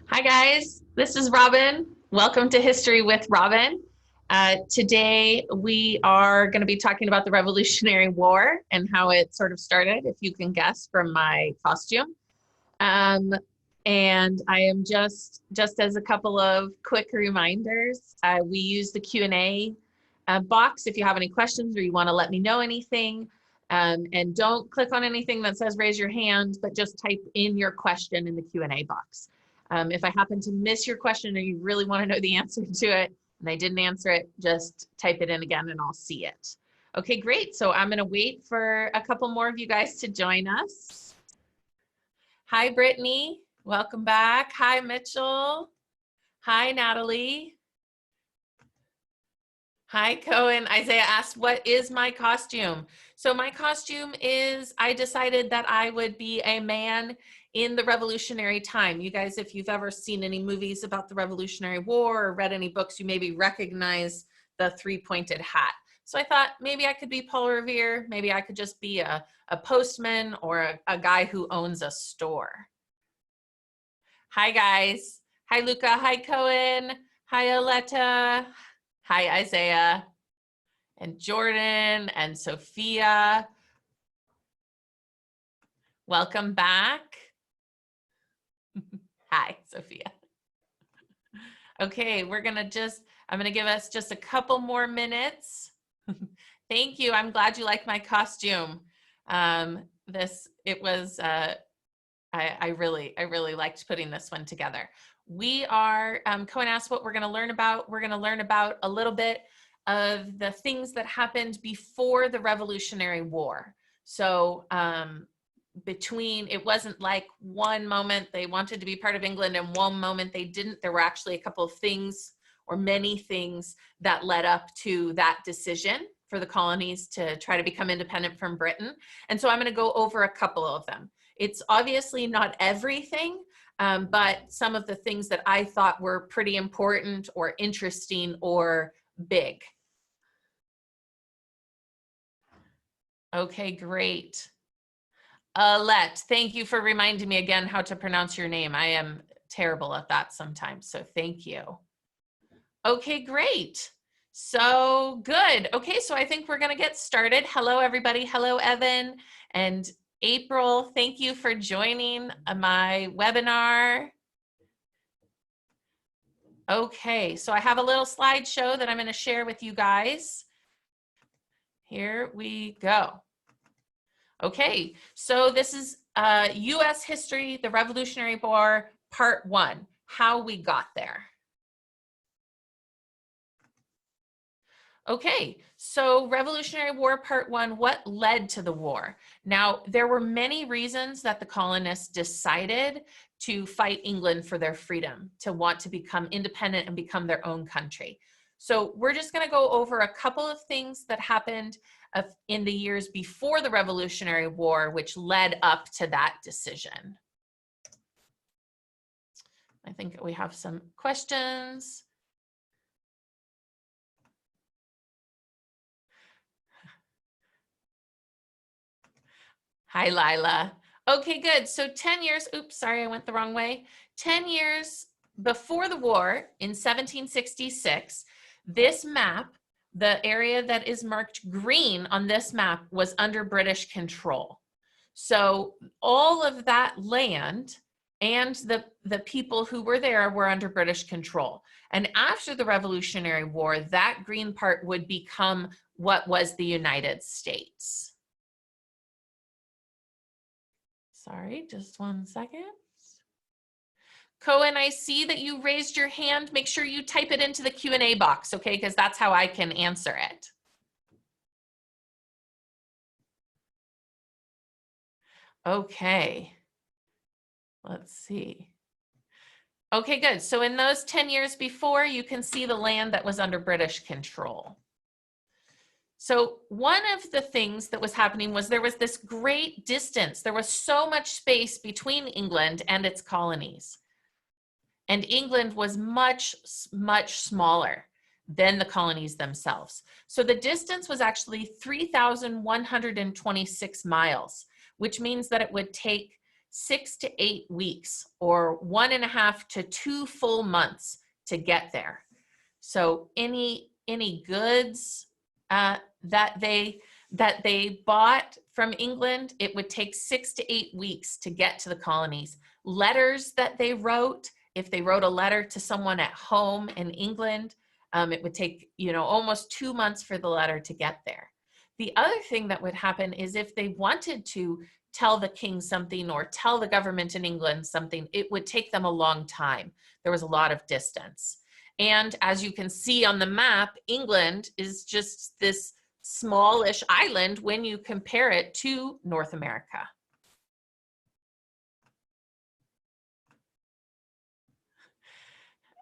Hi guys, this is Robin. Welcome to History with Robin. Today we are going to be talking about the Revolutionary War and how it sort of started, if you can guess from my costume. Um, and I am just as a couple of quick reminders, we use the Q&A box if you have any questions or you want to let me know anything. And don't click on anything that says raise your hand, but just type in your question in the Q&A box. If I happen to miss your question or you really want to know the answer to it and I didn't answer it, just type it in again and I'll see it. Okay, great. So I'm going to wait for a couple more of you guys to join us. Hi, Brittany. Welcome back. Hi, Mitchell. Hi, Natalie. Hi, Cohen. Isaiah asked, what is my costume? So my costume is, I decided that I would be a man in the Revolutionary time. You guys, if you've ever seen any movies about the Revolutionary War or read any books, you maybe recognize the three-pointed hat. So I thought maybe I could be Paul Revere. Maybe I could just be a postman or a guy who owns a store. Hi, guys. Hi, Luca. Hi, Cohen. Hi, Aletta. Hi, Isaiah. And Jordan and Sophia. Welcome back. Hi, Sophia. Okay, I'm gonna give us just a couple more minutes. Thank you. I'm glad you like my costume. I really liked putting this one together. We are, Cohen asked what we're gonna learn about. We're gonna learn about a little bit of the things that happened before the Revolutionary War. So it wasn't like one moment they wanted to be part of England and one moment they didn't. There were actually a couple of things or many things that led up to that decision for the colonies to try to become independent from Britain. And so I'm going to go over a couple of them. It's obviously not everything, but some of the things that I thought were pretty important or interesting or big. Okay, great. Alette, thank you for reminding me again how to pronounce your name. I am terrible at that sometimes, so thank you. Okay, great. So good. Okay, so I think we're gonna get started. Hello, everybody. Hello, Evan and April. Thank you for joining my webinar. Okay, so I have a little slideshow that I'm gonna share with you guys. Here we go. Okay, so this is US history, the Revolutionary War, part 1, how we got there. Okay, so Revolutionary War Part 1, what led to the war? Now, there were many reasons that the colonists decided to fight England for their freedom, to want to become independent and become their own country. So we're just going to go over a couple of things that happened in the years before the Revolutionary War, which led up to that decision. I think we have some questions. Hi, Lila. Okay, good. So 10 years, oops, sorry, I went the wrong way. 10 years before the war in 1766, this map, the area that is marked green on this map was under British control. So all of that land and the people who were there were under British control. And after the Revolutionary War, that green part would become what was the United States. Sorry, just one second. Cohen, I see that you raised your hand. Make sure you type it into the Q&A box, okay? Because that's how I can answer it. Okay, let's see. Okay, good. So in those 10 years before, you can see the land that was under British control. So one of the things that was happening was there was this great distance. There was so much space between England and its colonies. And England was much, much smaller than the colonies themselves. So the distance was actually 3,126 miles, which means that it would take 6 to 8 weeks, or 1.5 to 2 full months to get there. So any goods that they bought from England, it would take 6 to 8 weeks to get to the colonies. Letters that they wrote, if they wrote a letter to someone at home in England, it would take, almost 2 months for the letter to get there. The other thing that would happen is if they wanted to tell the king something or tell the government in England something, it would take them a long time. There was a lot of distance. And as you can see on the map, England is just this smallish island when you compare it to North America.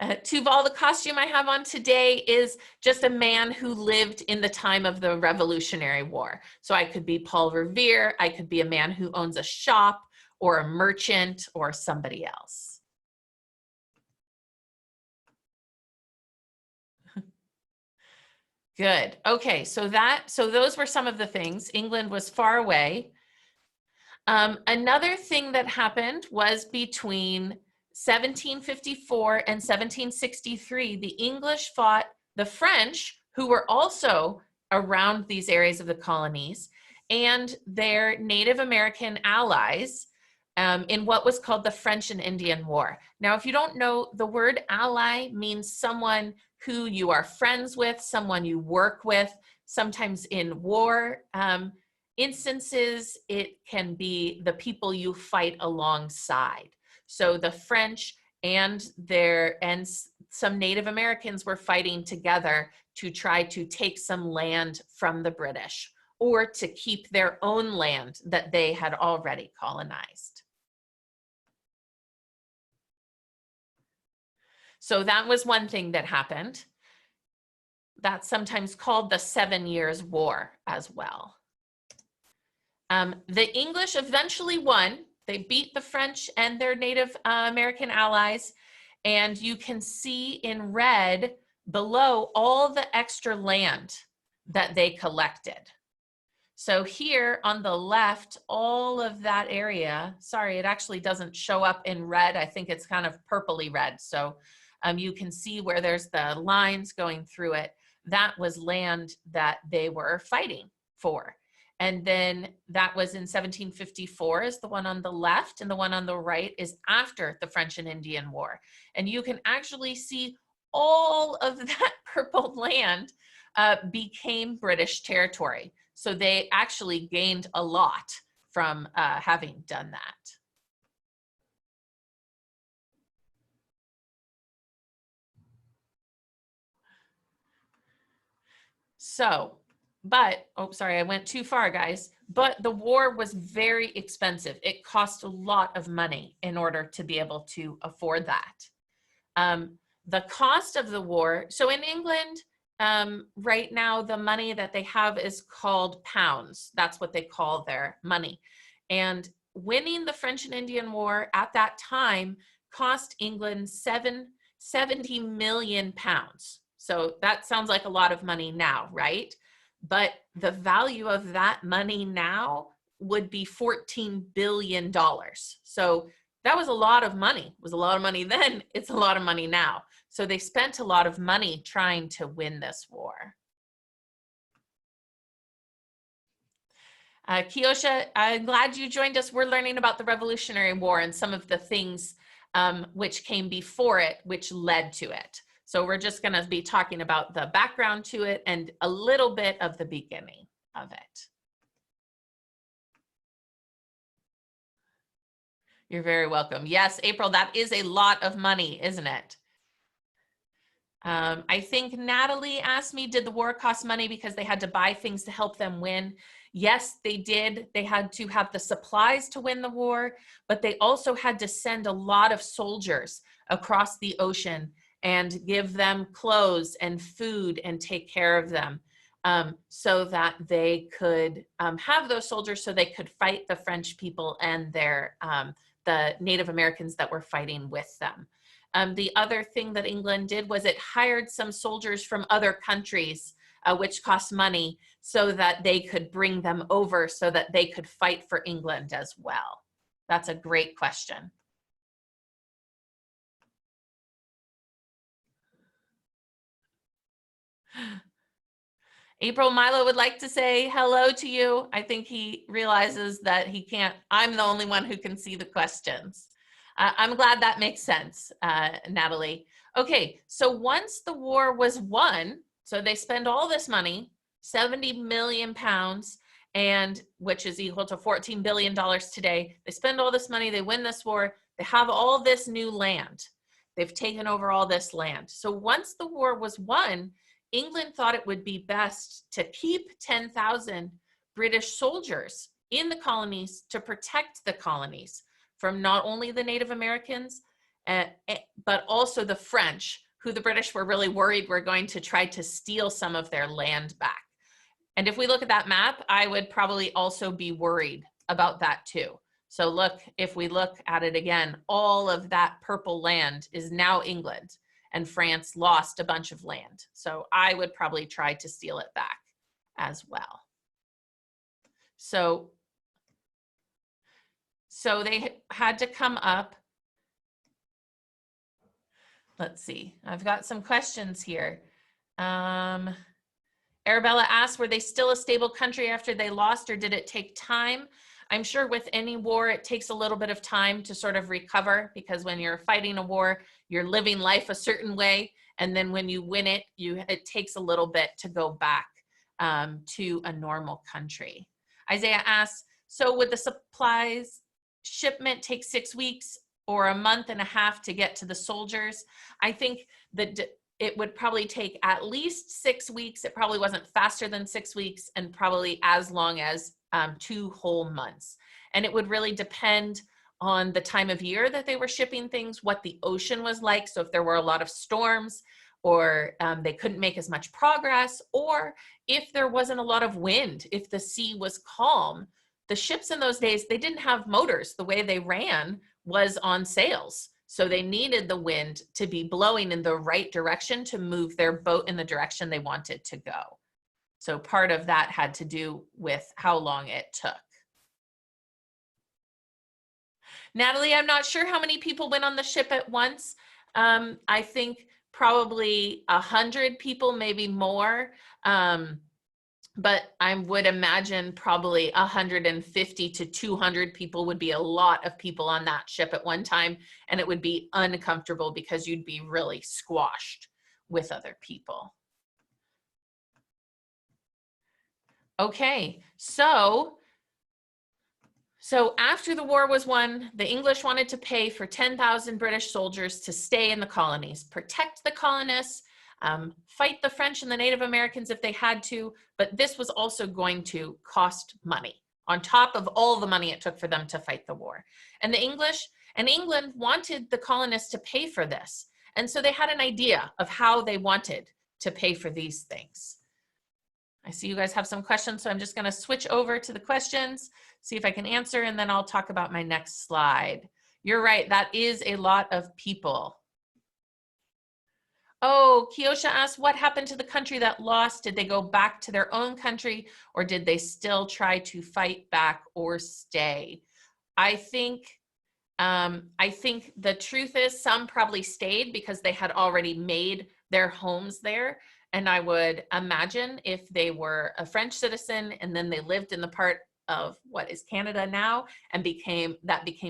Tuval, the costume I have on today is just a man who lived in the time of the Revolutionary War. So I could be Paul Revere, I could be a man who owns a shop, or a merchant, or somebody else. Good. Okay, so those were some of the things. England was far away. Another thing that happened was between 1754 and 1763, the English fought the French, who were also around these areas of the colonies, and their Native American allies in what was called the French and Indian War. Now, if you don't know, the word ally means someone who you are friends with, someone you work with. Sometimes in war instances, it can be the people you fight alongside. So the French and some Native Americans were fighting together to try to take some land from the British, or to keep their own land that they had already colonized. So that was one thing that happened. That's sometimes called the 7 Years' War as well. The English eventually won. They beat the French and their Native American allies. And you can see in red below all the extra land that they collected. So here on the left, all of that area, sorry, it actually doesn't show up in red. I think it's kind of purpley red. So you can see where there's the lines going through it. That was land that they were fighting for. And then that was in 1754 is the one on the left, and the one on the right is after the French and Indian War. And you can actually see all of that purple land became British territory. So they actually gained a lot from having done that. So, oh, sorry, I went too far, guys. But the war was very expensive. It cost a lot of money in order to be able to afford that. The cost of the war, so in England, right now, the money that they have is called pounds. That's what they call their money. And winning the French and Indian War at that time cost England 70 million pounds. So that sounds like a lot of money now, right? But the value of that money now would be $14 billion. So that was a lot of money. It was a lot of money then. It's a lot of money now. So they spent a lot of money trying to win this war. Kiosha, I'm glad you joined us. We're learning about the Revolutionary War and some of the things which came before it, which led to it. So we're just going to be talking about the background to it and a little bit of the beginning of it. You're very welcome. Yes, April, that is a lot of money, isn't it? I think Natalie asked me, did the war cost money because they had to buy things to help them win? Yes, they did. They had to have the supplies to win the war, but they also had to send a lot of soldiers across the ocean and give them clothes and food and take care of them so that they could have those soldiers so they could fight the French people and the Native Americans that were fighting with them. The other thing that England did was it hired some soldiers from other countries, which cost money, so that they could bring them over so that they could fight for England as well. That's a great question. April Milo would like to say hello to you. I think he realizes that he can't, I'm the only one who can see the questions. I'm glad that makes sense, Natalie. Okay, so once the war was won, so they spend all this money, 70 million pounds, and which is equal to $14 billion today. They spend all this money, they win this war, they have all this new land. They've taken over all this land. So once the war was won, England thought it would be best to keep 10,000 British soldiers in the colonies to protect the colonies from not only the Native Americans, but also the French, who the British were really worried were going to try to steal some of their land back. And if we look at that map, I would probably also be worried about that too. So look, if we look at it again, all of that purple land is now England, and France lost a bunch of land. So I would probably try to steal it back as well. So they had to come up. Let's see, I've got some questions here. Arabella asked, were they still a stable country after they lost, or did it take time? I'm sure with any war, it takes a little bit of time to sort of recover, because when you're fighting a war, you're living life a certain way. And then when you win it, it takes a little bit to go back to a normal country. Isaiah asks, so would the supplies shipment take 6 weeks or a month and a half to get to the soldiers? I think that it would probably take at least 6 weeks. It probably wasn't faster than 6 weeks, and probably as long as 2 whole months. And it would really depend on the time of year that they were shipping things, what the ocean was like. So if there were a lot of storms, or they couldn't make as much progress, or if there wasn't a lot of wind, if the sea was calm. The ships in those days, they didn't have motors. The way they ran was on sails. So they needed the wind to be blowing in the right direction to move their boat in the direction they wanted to go. So part of that had to do with how long it took. Natalie, I'm not sure how many people went on the ship at once. I think probably 100 people, maybe more. But I would imagine probably 150 to 200 people would be a lot of people on that ship at one time. And it would be uncomfortable because you'd be really squashed with other people. Okay, so after the war was won, the English wanted to pay for 10,000 British soldiers to stay in the colonies, protect the colonists, fight the French and the Native Americans if they had to, but this was also going to cost money on top of all the money it took for them to fight the war. And the English and England wanted the colonists to pay for this. And so they had an idea of how they wanted to pay for these things. I see you guys have some questions, so I'm just going to switch over to the questions, see if I can answer, and then I'll talk about my next slide. You're right, that is a lot of people. Oh, Kiosha asked, what happened to the country that lost? Did they go back to their own country, or did they still try to fight back or stay? I think the truth is some probably stayed because they had already made their homes there. And I would imagine if they were a French citizen and then they lived in the part of what is Canada now and became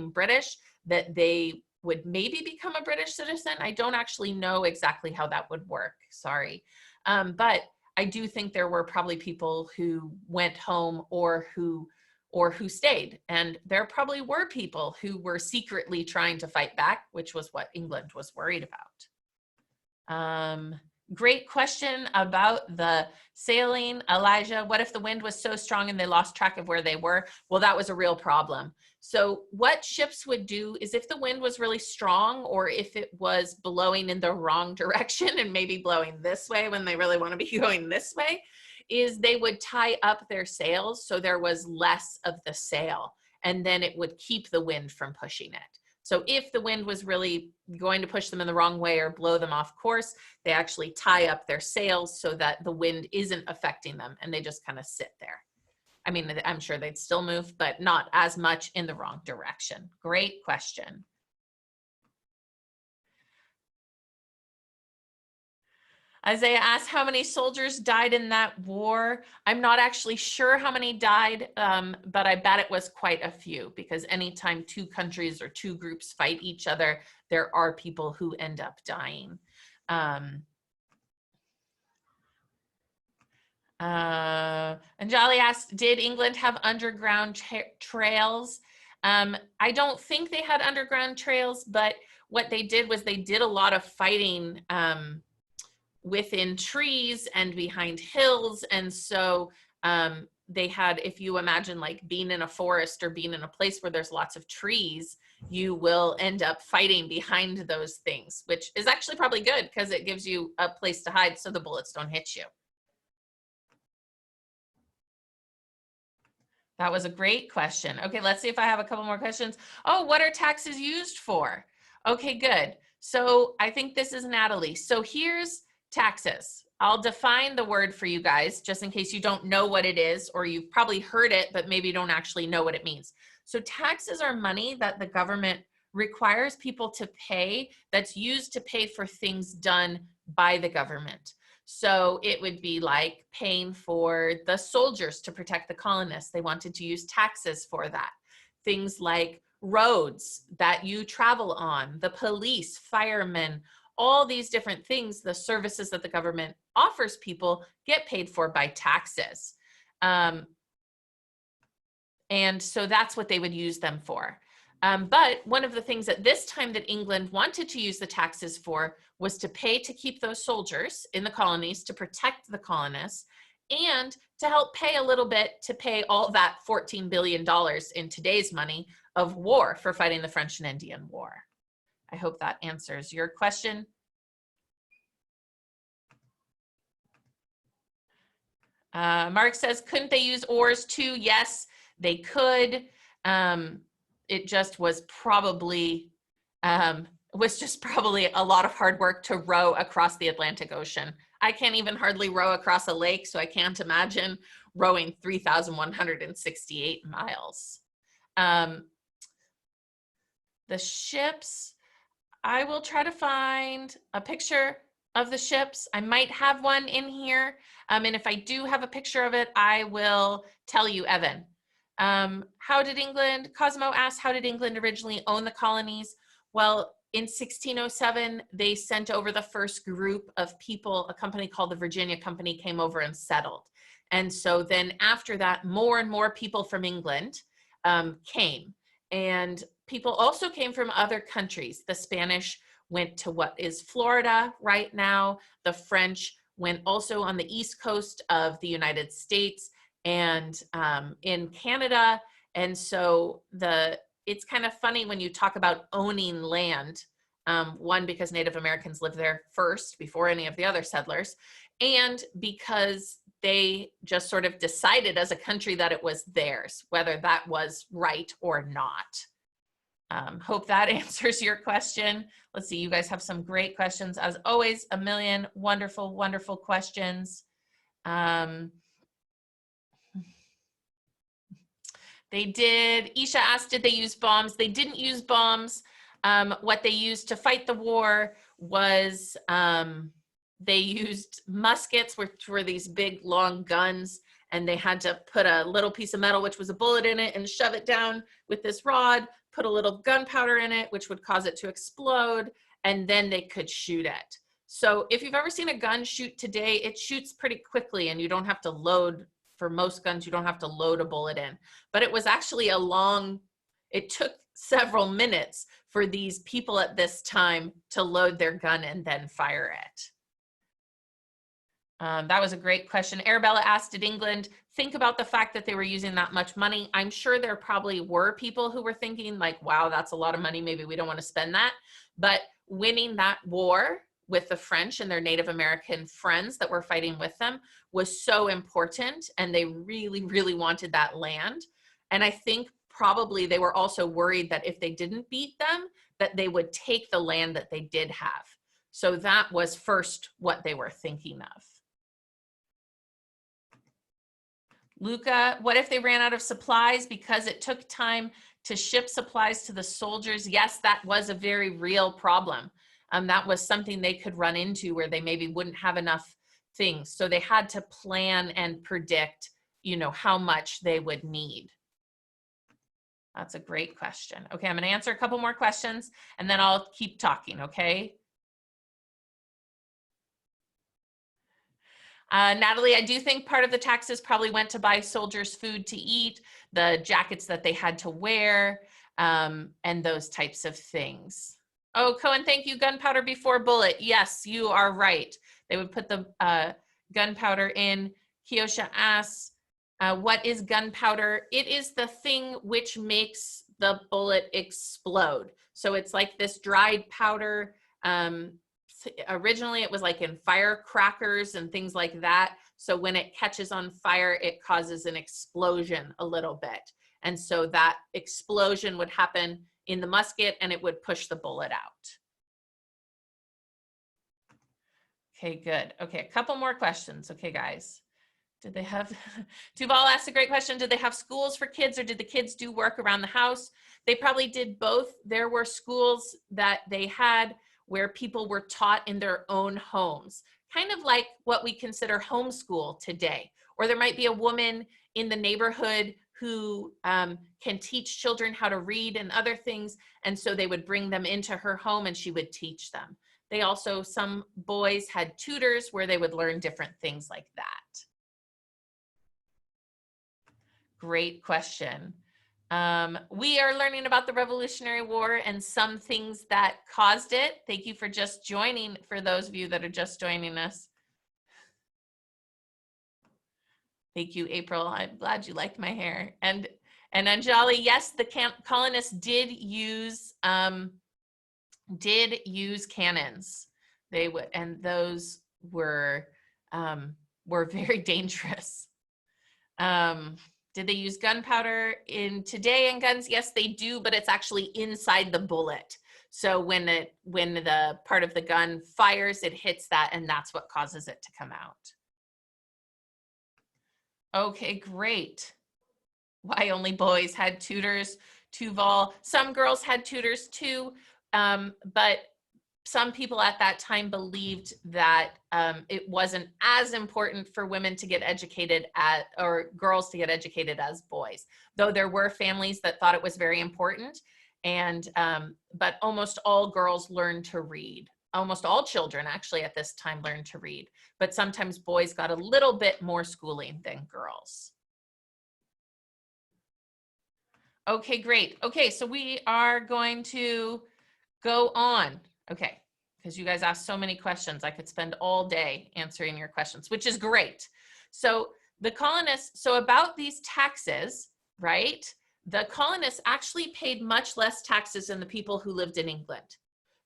British, that they would maybe become a British citizen. I don't actually know exactly how that would work, sorry. But I do think there were probably people who went home or who stayed. And there probably were people who were secretly trying to fight back, which was what England was worried about. Great question about the sailing, Elijah. What if the wind was so strong and they lost track of where they were? Well, that was a real problem. So what ships would do is if the wind was really strong, or if it was blowing in the wrong direction and maybe blowing this way when they really want to be going this way, is they would tie up their sails so there was less of the sail, and then it would keep the wind from pushing it. So if the wind was really going to push them in the wrong way or blow them off course, they actually tie up their sails so that the wind isn't affecting them and they just kind of sit there. I mean, I'm sure they'd still move, but not as much in the wrong direction. Great question. Isaiah asked how many soldiers died in that war. I'm not actually sure how many died, but I bet it was quite a few, because anytime two countries or two groups fight each other, there are people who end up dying. Anjali asked, did England have underground trails? I don't think they had underground trails, but what they did was they did a lot of fighting within trees and behind hills. And so they had, if you imagine like being in a forest or being in a place where there's lots of trees, you will end up fighting behind those things, which is actually probably good because it gives you a place to hide so the bullets don't hit you. That was a great question. Okay, let's see if I have a couple more questions. Oh, what are taxes used for? Okay, good. So I think this is Natalie. So here's taxes. I'll define the word for you guys just in case you don't know what it is, or you've probably heard it, but maybe don't actually know what it means. So taxes are money that the government requires people to pay that's used to pay for things done by the government. So it would be like paying for the soldiers to protect the colonists. They wanted to use taxes for that. Things like roads that you travel on, the police, firemen, all these different things, the services that the government offers people get paid for by taxes. And so that's what they would use them for. But one of the things at this time that England wanted to use the taxes for was to pay to keep those soldiers in the colonies, to protect the colonists, and to help pay a little bit to pay all that $14 billion in today's money of war for fighting the French and Indian War. I hope that answers your question. Mark says, couldn't they use oars too? Yes, they could. It just was probably a lot of hard work to row across the Atlantic Ocean. I can't even hardly row across a lake, so I can't imagine rowing 3,168 miles. The ships, I will try to find a picture of the ships. I might have one in here. And if I do have a picture of it, I will tell you, Evan. How did England, Cosmo asked, how did England originally own the colonies? Well, in 1607, they sent over the first group of people. A company called the Virginia Company came over and settled. And so then after that, more and more people from England came. And people also came from other countries. The Spanish went to what is Florida right now. The French went also on the east coast of the United States and in Canada. And so it's kind of funny when you talk about owning land, one, because Native Americans lived there first before any of the other settlers, and because they just sort of decided as a country that it was theirs, whether that was right or not. Hope that answers your question. Let's see, you guys have some great questions. As always, a million wonderful, wonderful questions. They did, Isha asked, did they use bombs? They didn't use bombs. What they used to fight the war was they used muskets, which were these big long guns, and they had to put a little piece of metal, which was a bullet in it, and shove it down with this rod, put a little gunpowder in it, which would cause it to explode, and then they could shoot it. So if you've ever seen a gun shoot today, it shoots pretty quickly, and you don't have to load, for most guns, you don't have to load a bullet in. But it was actually it took several minutes for these people at this time to load their gun and then fire it. That was a great question. Arabella asked, did England think about the fact that they were using that much money? I'm sure there probably were people who were thinking like, wow, that's a lot of money. Maybe we don't want to spend that. But winning that war with the French and their Native American friends that were fighting with them was so important. And they really, really wanted that land. And I think probably they were also worried that if they didn't beat them, that they would take the land that they did have. So that was first what they were thinking of. Luca, what if they ran out of supplies because it took time to ship supplies to the soldiers? Yes, that was a very real problem. That was something they could run into where they maybe wouldn't have enough things. So they had to plan and predict, you know, how much they would need. That's a great question. Okay, I'm going to answer a couple more questions and then I'll keep talking, okay? Natalie, I do think part of the taxes probably went to buy soldiers food to eat, the jackets that they had to wear, and those types of things. Oh, Cohen, thank you. Gunpowder before bullet. Yes, you are right. They would put the gunpowder in. Kiosha asks, what is gunpowder? It is the thing which makes the bullet explode. So it's like this dried powder. Originally it was like in firecrackers and things like that. So when it catches on fire, it causes an explosion a little bit. And so that explosion would happen in the musket and it would push the bullet out. Okay, good. Okay, a couple more questions. Okay, guys. Did they have, Duval asked a great question. Did they have schools for kids or did the kids do work around the house? They probably did both. There were schools that they had where people were taught in their own homes, kind of like what we consider homeschool today. Or there might be a woman in the neighborhood who can teach children how to read and other things, and so they would bring them into her home and she would teach them. They also, some boys had tutors where they would learn different things like that. Great question. We are learning about the Revolutionary War and some things that caused it. Thank you for just joining, for those of you that are just joining us. Thank you, April. I'm glad you liked my hair. And Anjali, yes, the colonists did use cannons. They would, and those were very dangerous. Did they use gunpowder in today in guns? Yes, they do, but it's actually inside the bullet. So when the part of the gun fires, it hits that, and that's what causes it to come out. Okay, great. Why only boys had tutors? Tuval. Some girls had tutors too, but some people at that time believed that it wasn't as important for women to get educated or girls to get educated as boys, though there were families that thought it was very important. And but almost all girls learned to read. Almost all children actually at this time learned to read, but sometimes boys got a little bit more schooling than girls. Okay, great. Okay, so we are going to go on. Okay, because you guys asked so many questions. I could spend all day answering your questions, which is great. So the colonists, so about these taxes, right? The colonists actually paid much less taxes than the people who lived in England.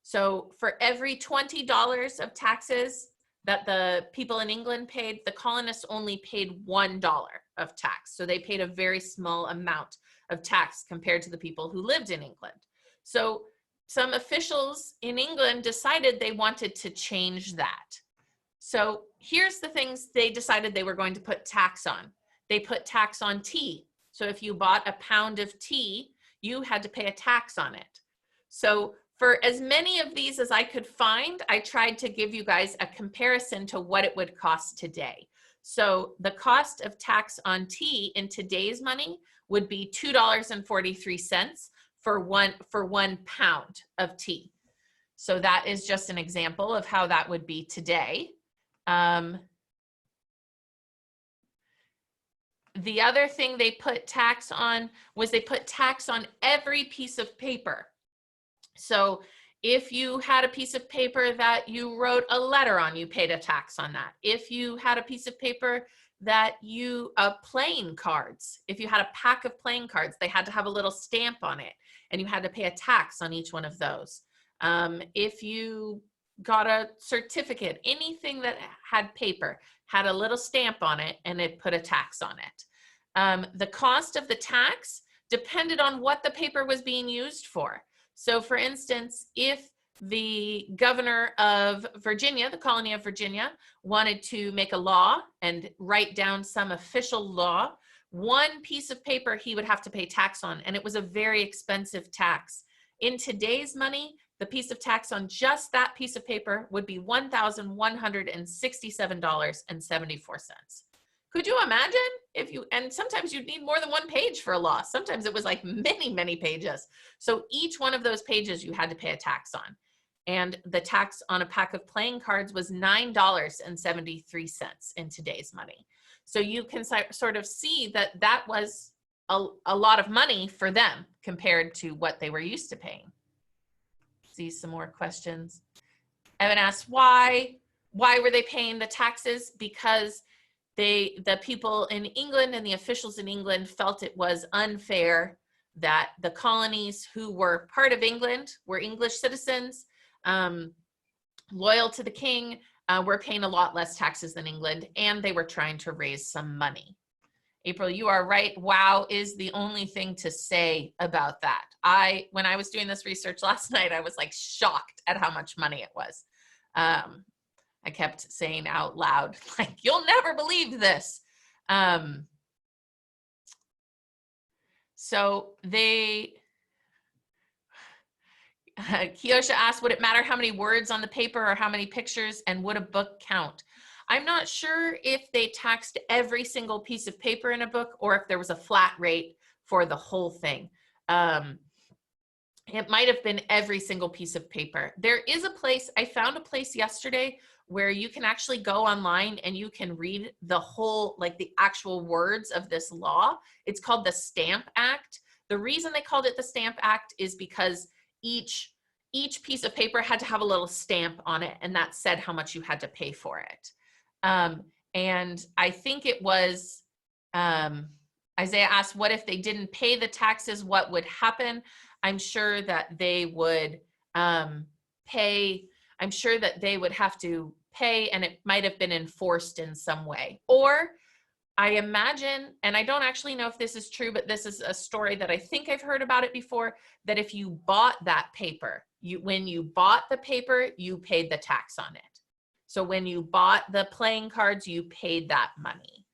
So for every $20 of taxes that the people in England paid, the colonists only paid $1 of tax. So they paid a very small amount of tax compared to the people who lived in England. So some officials in England decided they wanted to change that. So here's the things they decided they were going to put tax on. They put tax on tea. So if you bought a pound of tea, you had to pay a tax on it. So for as many of these as I could find, I tried to give you guys a comparison to what it would cost today. So the cost of tax on tea in today's money would be $2.43 for one pound of tea. So that is just an example of how that would be today. The other thing they put tax on was they put tax on every piece of paper. So if you had a piece of paper that you wrote a letter on, you paid a tax on that. If you had a piece of paper that playing cards, if you had a pack of playing cards, they had to have a little stamp on it and you had to pay a tax on each one of those. If you got a certificate, anything that had paper had a little stamp on it and it put a tax on it. The cost of the tax depended on what the paper was being used for. So for instance, if the governor of Virginia, the colony of Virginia, wanted to make a law and write down some official law, one piece of paper he would have to pay tax on, and it was a very expensive tax. In today's money, the piece of tax on just that piece of paper would be $1,167.74. Could you imagine if you, and sometimes you'd need more than one page for a law. Sometimes it was like many, many pages. So each one of those pages you had to pay a tax on. And the tax on a pack of playing cards was $9.73 in today's money. So you can sort of see that that was a lot of money for them compared to what they were used to paying. See some more questions. Evan asks, why were they paying the taxes? Because the people in England and the officials in England felt it was unfair that the colonies who were part of England, were English citizens, loyal to the king, were paying a lot less taxes than England, and they were trying to raise some money. April, you are right. Wow is the only thing to say about that. When I was doing this research last night, I was like shocked at how much money it was. I kept saying out loud, like, you'll never believe this. So Kiosha asked, would it matter how many words on the paper or how many pictures, and would a book count? I'm not sure if they taxed every single piece of paper in a book or if there was a flat rate for the whole thing. It might have been every single piece of paper. There is a place, I found a place yesterday where you can actually go online and you can read the whole, like the actual words of this law. It's called the Stamp Act. The reason they called it the Stamp Act is because each piece of paper had to have a little stamp on it, and that said how much you had to pay for it. And I think it was, Isaiah asked, what if they didn't pay the taxes, what would happen? I'm sure that they would pay, I'm sure that they would have to pay, and it might have been enforced in some way. Or I imagine, and I don't actually know if this is true, but this is a story that I think I've heard about it before, that if you bought that paper, when you bought the paper, you paid the tax on it. So when you bought the playing cards, you paid that money.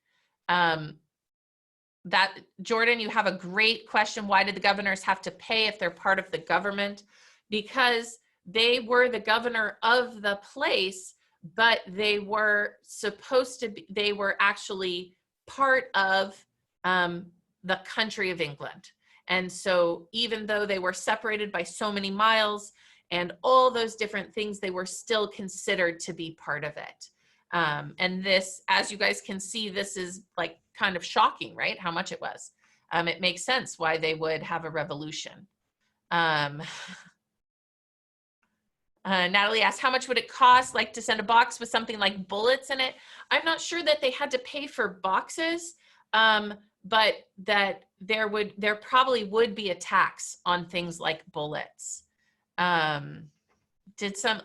Jordan, you have a great question. Why did the governors have to pay if they're part of the government? Because they were the governor of the place, but they were supposed to be, they were actually part of the country of England. And so even though they were separated by so many miles and all those different things, they were still considered to be part of it. And this, as you guys can see, this is like kind of shocking, right? How much it was. It makes sense why they would have a revolution. Natalie asked, how much would it cost, like, to send a box with something like bullets in it? I'm not sure that they had to pay for boxes, but that there probably would be a tax on things like bullets.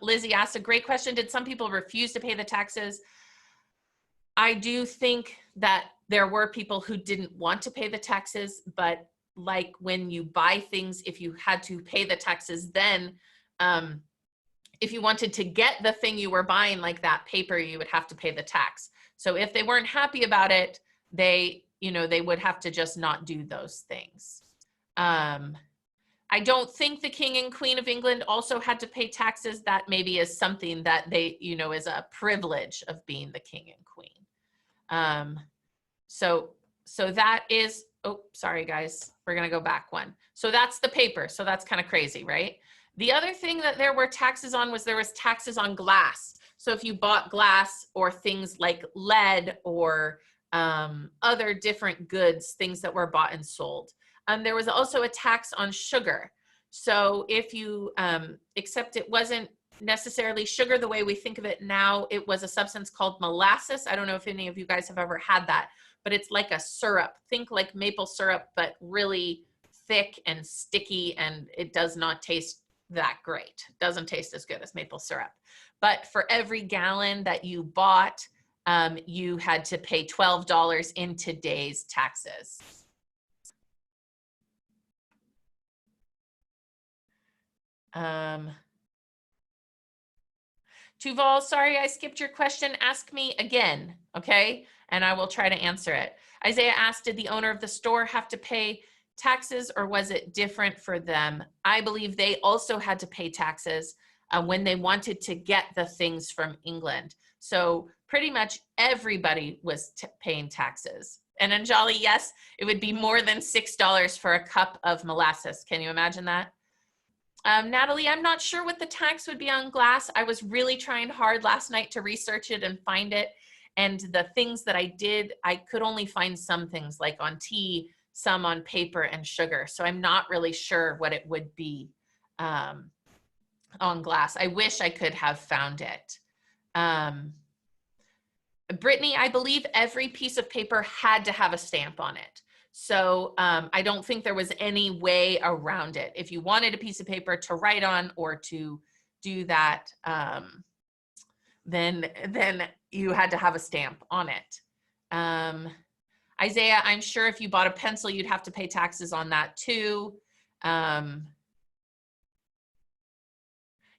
Lizzie asked a great question. Did some people refuse to pay the taxes? I do think that there were people who didn't want to pay the taxes, but like when you buy things, if you had to pay the taxes, then if you wanted to get the thing you were buying, like that paper, you would have to pay the tax. So if they weren't happy about it, they would have to just not do those things. I don't think the King and Queen of England also had to pay taxes. That maybe is something that they, is a privilege of being the King and Queen. So that is, oh, sorry guys, we're gonna go back one. So that's the paper. So that's kind of crazy, right? The other thing that there were taxes on was there was taxes on glass. So if you bought glass or things like lead or other different goods, things that were bought and sold. There was also a tax on sugar. So if you, except it wasn't necessarily sugar the way we think of it now, it was a substance called molasses. I don't know if any of you guys have ever had that, but it's like a syrup. Think like maple syrup, but really thick and sticky, and it does not taste that great. It doesn't taste as good as maple syrup. But for every gallon that you bought, you had to pay $12 in today's taxes. Tuval, sorry I skipped your question. Ask me again, okay? And I will try to answer it. Isaiah asked, did the owner of the store have to pay taxes or was it different for them? I believe they also had to pay taxes when they wanted to get the things from England. So pretty much everybody was paying taxes. And Anjali, yes, it would be more than $6 for a cup of molasses. Can you imagine that? Natalie, I'm not sure what the tax would be on glass. I was really trying hard last night to research it and find it. And the things that I did, I could only find some things like on tea, some on paper and sugar. So I'm not really sure what it would be on glass. I wish I could have found it. Brittany, I believe every piece of paper had to have a stamp on it. So I don't think there was any way around it. If you wanted a piece of paper to write on or to do that, then you had to have a stamp on it. Isaiah, I'm sure if you bought a pencil, you'd have to pay taxes on that too.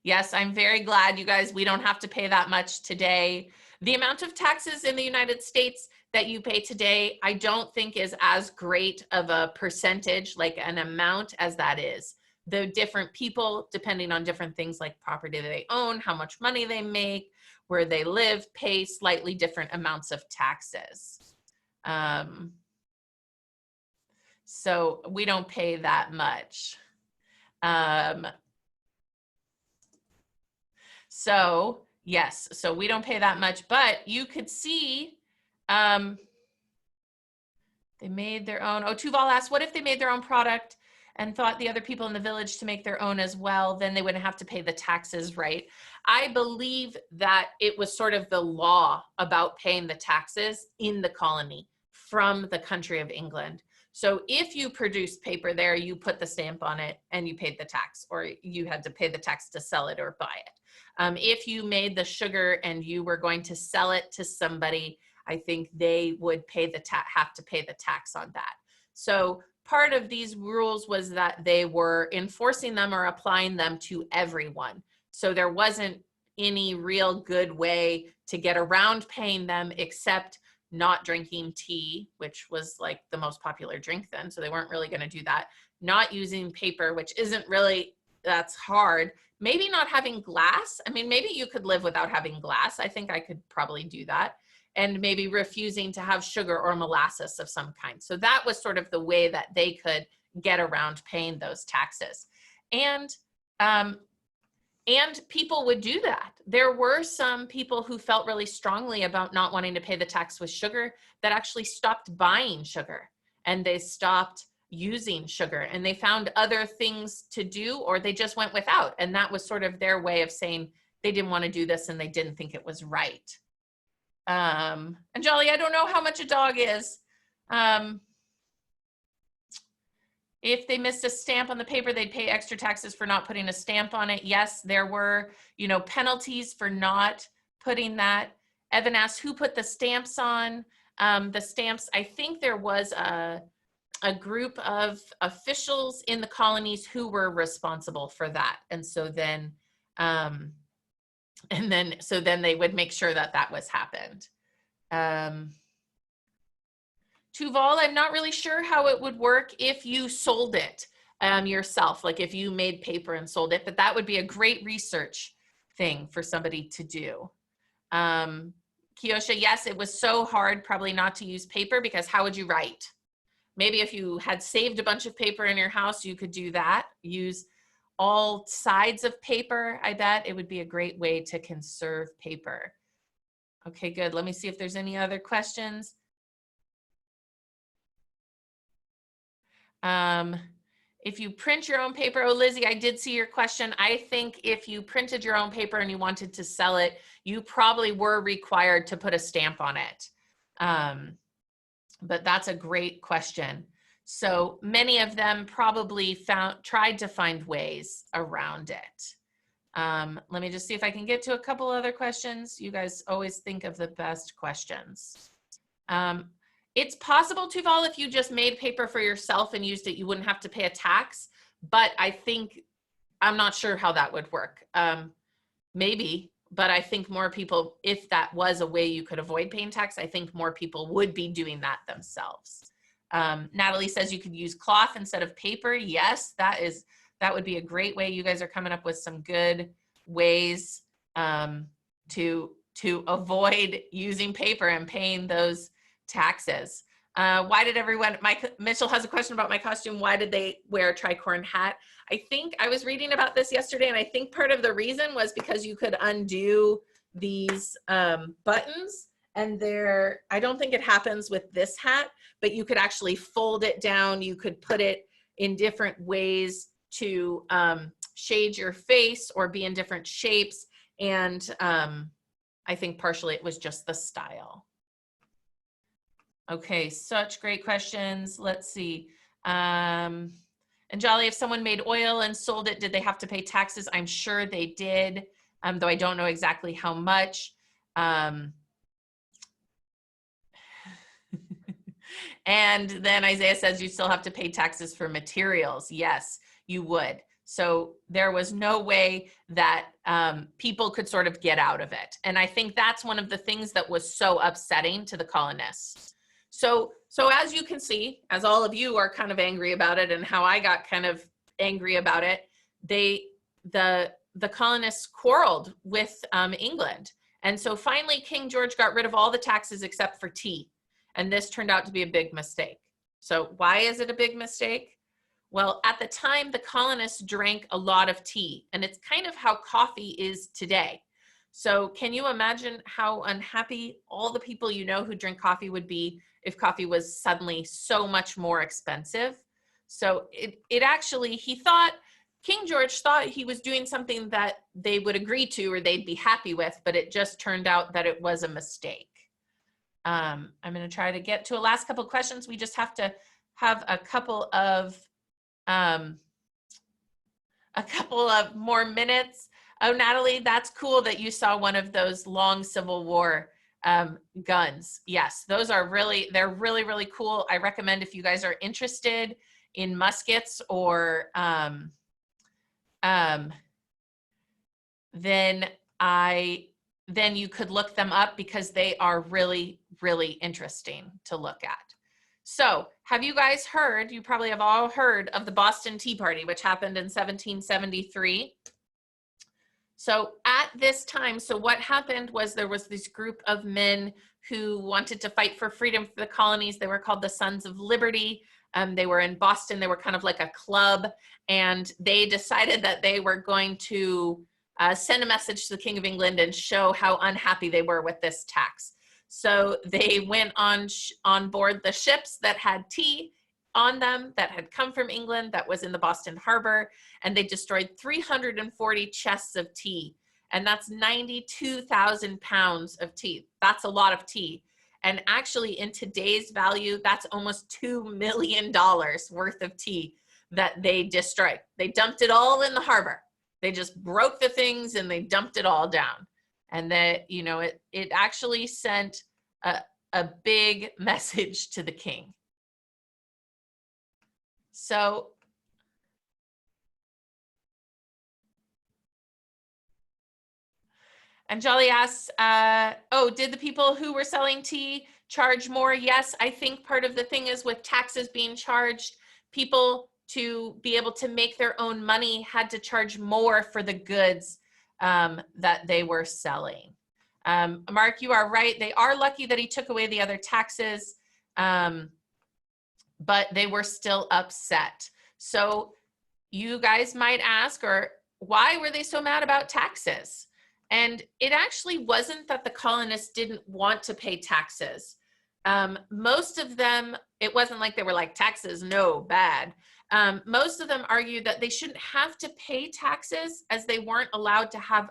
Yes, I'm very glad, you guys, we don't have to pay that much today. The amount of taxes in the United States that you pay today, I don't think is as great of a percentage, like an amount as that is. The different people, depending on different things like property they own, how much money they make, where they live, pay slightly different amounts of taxes. So we don't pay that much. So yes, so we don't pay that much, but you could see they made their own. Oh, Tuval asked, what if they made their own product and thought the other people in the village to make their own as well? Then they wouldn't have to pay the taxes, right? I believe that it was sort of the law about paying the taxes in the colony from the country of England. So if you produced paper there, you put the stamp on it and you paid the tax, or you had to pay the tax to sell it or buy it. If you made the sugar and you were going to sell it to somebody, I think they would have to pay the tax on that. So part of these rules was that they were enforcing them or applying them to everyone. So there wasn't any real good way to get around paying them except not drinking tea, which was like the most popular drink then. So they weren't really going to do that. Not using paper, which isn't really, that's hard. Maybe not having glass. I mean, maybe you could live without having glass. I think I could probably do that. And maybe refusing to have sugar or molasses of some kind. So that was sort of the way that they could get around paying those taxes. And people would do that. There were some people who felt really strongly about not wanting to pay the tax with sugar that actually stopped buying sugar, and they stopped using sugar, and they found other things to do, or they just went without. And that was sort of their way of saying they didn't want to do this and they didn't think it was right. Anjali, I don't know how much a dog is. If they missed a stamp on the paper, they'd pay extra taxes for not putting a stamp on it. Yes, there were, penalties for not putting that. Evan asked, who put the stamps on? The stamps, I think there was a group of officials in the colonies who were responsible for that. And so then, then they would make sure that that was happened. Tuval, I'm not really sure how it would work if you sold it yourself, like if you made paper and sold it, but that would be a great research thing for somebody to do. Kiosha, yes, it was so hard probably not to use paper, because how would you write? Maybe if you had saved a bunch of paper in your house, you could do that. Use all sides of paper. I bet it would be a great way to conserve paper. Okay, good. Let me see if there's any other questions. If you print your own paper, oh, Lizzie, I did see your question. I think if you printed your own paper and you wanted to sell it, you probably were required to put a stamp on it. But that's a great question. So many of them probably tried to find ways around it. Let me just see if I can get to a couple other questions. You guys always think of the best questions. It's possible, Tuval, if you just made paper for yourself and used it, you wouldn't have to pay a tax, but I'm not sure how that would work. Maybe, but I think more people, if that was a way you could avoid paying tax, I think more people would be doing that themselves. Natalie says you could use cloth instead of paper. Yes, that would be a great way. You guys are coming up with some good ways to avoid using paper and paying those taxes. Why did everyone, Mitchell has a question about my costume. Why did they wear a tricorn hat? I think I was reading about this yesterday, and I think part of the reason was because you could undo these buttons, and I don't think it happens with this hat, but you could actually fold it down. You could put it in different ways to shade your face or be in different shapes. And I think partially it was just the style. Okay, such great questions. Let's see. And Jolly, if someone made oil and sold it, did they have to pay taxes? I'm sure they did, though I don't know exactly how much. And then Isaiah says you still have to pay taxes for materials. Yes, you would. So there was no way that people could sort of get out of it. And I think that's one of the things that was so upsetting to the colonists. So as you can see, as all of you are kind of angry about it and how I got kind of angry about it, the colonists quarreled with England. And so finally, King George got rid of all the taxes except for tea. And this turned out to be a big mistake. So why is it a big mistake? Well, at the time, the colonists drank a lot of tea, and it's kind of how coffee is today. So can you imagine how unhappy all the people you know who drink coffee would be if coffee was suddenly so much more expensive? So it actually, King George thought he was doing something that they would agree to or they'd be happy with, but it just turned out that it was a mistake. I'm going to try to get to a last couple of questions. We just have to have a couple of more minutes. Oh, Natalie, that's cool that you saw one of those long Civil War guns. Yes, those are they're really, really cool. I recommend if you guys are interested in muskets or then you could look them up because they are really, really interesting to look at. So have you guys heard, you probably have all heard of the Boston Tea Party, which happened in 1773. So at this time, so what happened was there was this group of men who wanted to fight for freedom for the colonies. They were called the Sons of Liberty. They were in Boston. They were kind of like a club, and they decided that they were going to send a message to the King of England and show how unhappy they were with this tax. So they went on board the ships that had tea on them that had come from England that was in the Boston Harbor, and they destroyed 340 chests of tea. And that's 92,000 pounds of tea. That's a lot of tea. And actually in today's value, that's almost $2 million worth of tea that they destroyed. They dumped it all in the harbor. They just broke the things and they dumped it all down. And that, you know, it actually sent a big message to the king. So and Jolly asks, oh, did the people who were selling tea charge more? Yes, I think part of the thing is with taxes being charged, people to be able to make their own money had to charge more for the goods that they were selling. Mark, you are right. They are lucky that he took away the other taxes, but they were still upset. So you guys might ask, or why were they so mad about taxes? And it actually wasn't that the colonists didn't want to pay taxes. Most of them, it wasn't like they were like, taxes, no, bad. Most of them argued that they shouldn't have to pay taxes as they weren't allowed to have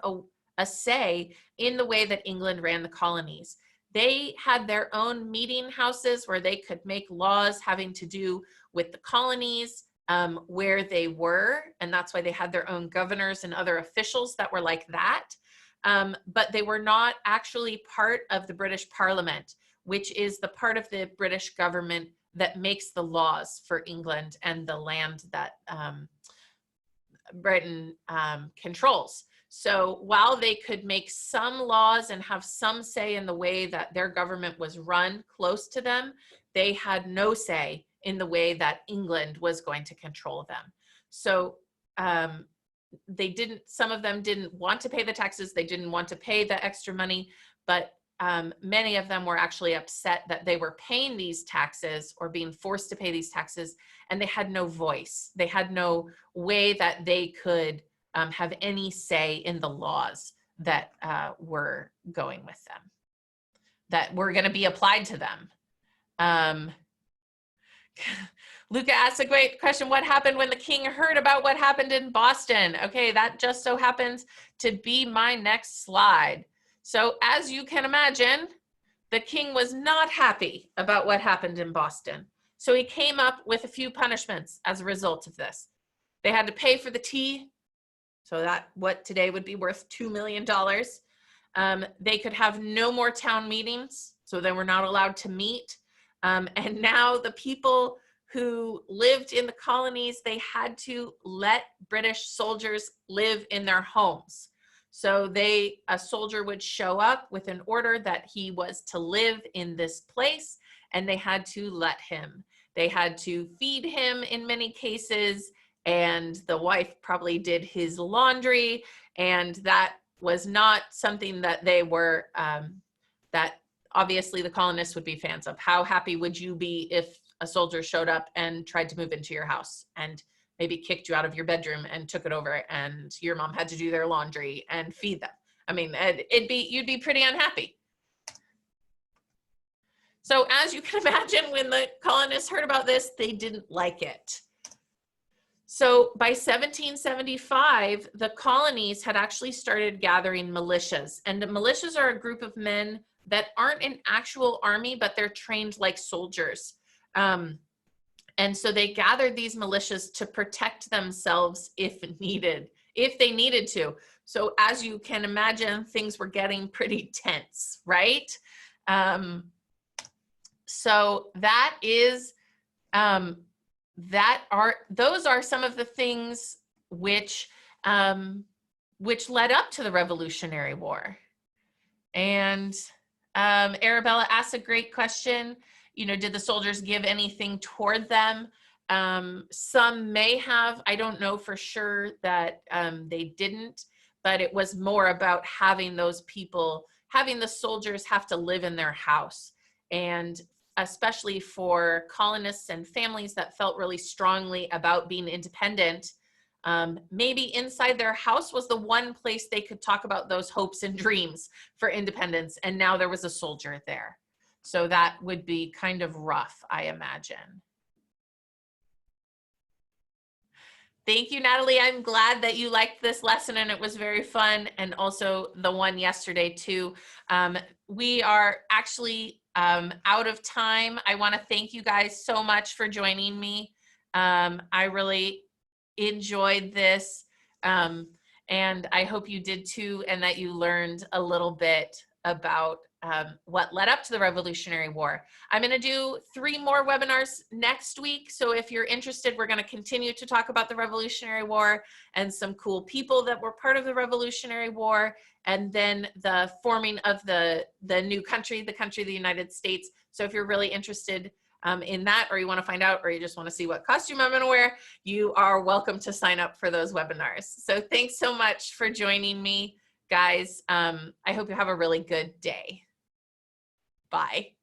a say in the way that England ran the colonies. They had their own meeting houses where they could make laws having to do with the colonies, where they were, and that's why they had their own governors and other officials that were like that. But they were not actually part of the British Parliament, which is the part of the British government that makes the laws for England and the land that Britain controls. So while they could make some laws and have some say in the way that their government was run close to them, they had no say in the way that England was going to control them. So some of them didn't want to pay the taxes, they didn't want to pay the extra money, but many of them were actually upset that they were paying these taxes or being forced to pay these taxes, and they had no voice. They had no way that they could have any say in the laws that were going with them, that were going to be applied to them. Luca asked a great question. What happened when the king heard about what happened in Boston? Okay, that just so happens to be my next slide. So as you can imagine, the king was not happy about what happened in Boston. So he came up with a few punishments as a result of this. They had to pay for the tea, so that what today would be worth $2 million. They could have no more town meetings, so they were not allowed to meet. And now the people who lived in the colonies, they had to let British soldiers live in their homes. So a soldier would show up with an order that he was to live in this place, and they had to let him. They had to feed him in many cases, and the wife probably did his laundry, and that was not something that they were, that obviously the colonists would be fans of. How happy would you be if a soldier showed up and tried to move into your house and maybe kicked you out of your bedroom and took it over, and your mom had to do their laundry and feed them? I mean, you'd be pretty unhappy. So as you can imagine, when the colonists heard about this, they didn't like it. So by 1775, the colonies had actually started gathering militias, and the militias are a group of men that aren't an actual army, but they're trained like soldiers. And so they gathered these militias to protect themselves if they needed to. So as you can imagine, things were getting pretty tense, right? So that is, those are some of the things which led up to the Revolutionary War. And Arabella asked a great question. You know, did the soldiers give anything toward them? Some may have. I don't know for sure that they didn't, but it was more about having those people, having the soldiers have to live in their house. And especially for colonists and families that felt really strongly about being independent, maybe inside their house was the one place they could talk about those hopes and dreams for independence, and now there was a soldier there. So that would be kind of rough, I imagine. Thank you, Natalie. I'm glad that you liked this lesson and it was very fun, and also the one yesterday too. We are actually out of time. I want to thank you guys so much for joining me. I really enjoyed this, and I hope you did too, and that you learned a little bit about what led up to the Revolutionary War. I'm going to do 3 more webinars next week, so if you're interested, we're going to continue to talk about the Revolutionary War and some cool people that were part of the Revolutionary War, and then the forming of the new country, the United States. So if you're really interested in that, or you want to find out, or you just want to see what costume I'm going to wear, you are welcome to sign up for those webinars. So thanks so much for joining me, guys. I hope you have a really good day. Bye.